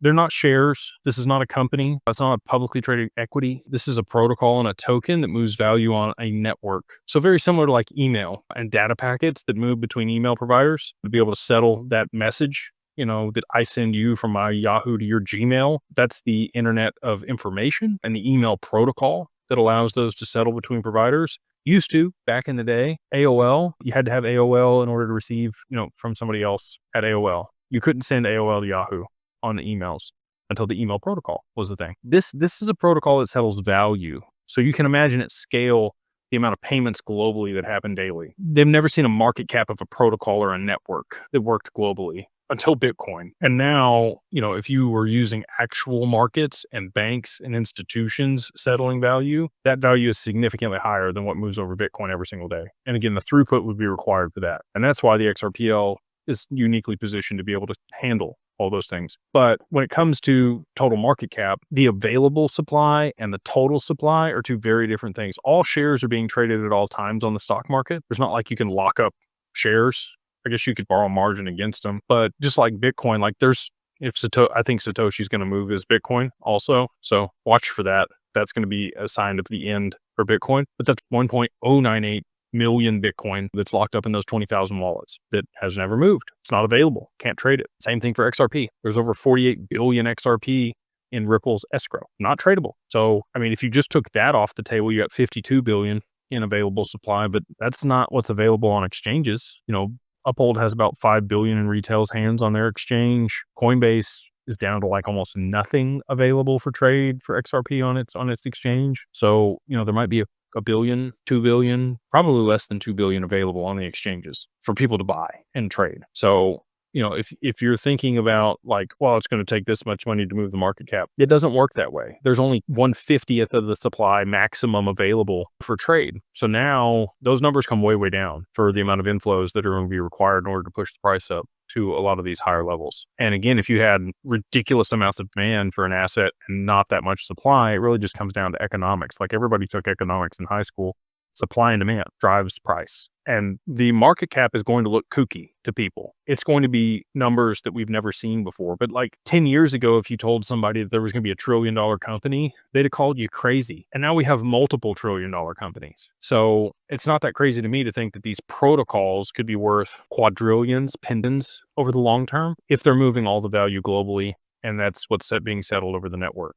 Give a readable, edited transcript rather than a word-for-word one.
They're not shares. This is not a company. It's not a publicly traded equity. This is a protocol and a token that moves value on a network. So very similar to like email and data packets that move between email providers to be able to settle that message, that I send you from my Yahoo to your Gmail. That's the internet of information and the email protocol that allows those to settle between providers. Used to back in the day, AOL, you had to have AOL in order to receive, from somebody else at AOL. You couldn't send AOL to Yahoo on the emails until the email protocol was the thing. This is a protocol that settles value. So you can imagine at scale the amount of payments globally that happen daily. They've never seen a market cap of a protocol or a network that worked globally until Bitcoin. And now, if you were using actual markets and banks and institutions settling value, that value is significantly higher than what moves over Bitcoin every single day. And again, the throughput would be required for that. And that's why the XRPL is uniquely positioned to be able to handle all those things. But when it comes to total market cap, the available supply and the total supply are two very different things. All shares are being traded at all times on the stock market. There's not like you can lock up shares. I guess you could borrow margin against them. But just like Bitcoin, I think Satoshi's going to move his Bitcoin also. So watch for that. That's going to be a sign of the end for Bitcoin. But that's 1.098 million Bitcoin that's locked up in those 20,000 wallets that has never moved. It's not available. Can't trade it. Same thing for XRP. There's over 48 billion XRP in Ripple's escrow. Not tradable. So, if you just took that off the table, you got 52 billion in available supply, but that's not what's available on exchanges. Uphold has about 5 billion in retail's hands on their exchange. Coinbase is down to like almost nothing available for trade for XRP on its exchange. So, there might be a billion, 2 billion, probably less than 2 billion available on the exchanges for people to buy and trade. So, if you're thinking about like, well, it's going to take this much money to move the market cap, it doesn't work that way. There's only 1/50th of the supply maximum available for trade. So now those numbers come way, way down for the amount of inflows that are going to be required in order to push the price up to a lot of these higher levels. And again, if you had ridiculous amounts of demand for an asset and not that much supply, it really just comes down to economics. Like everybody took economics in high school. Supply and demand drives price. And the market cap is going to look kooky to people. It's going to be numbers that we've never seen before. But like 10 years ago, if you told somebody that there was going to be a $1 trillion company, they'd have called you crazy. And now we have multiple $1 trillion companies. So it's not that crazy to me to think that these protocols could be worth quadrillions, pendants over the long term if they're moving all the value globally. And that's what's being settled over the network.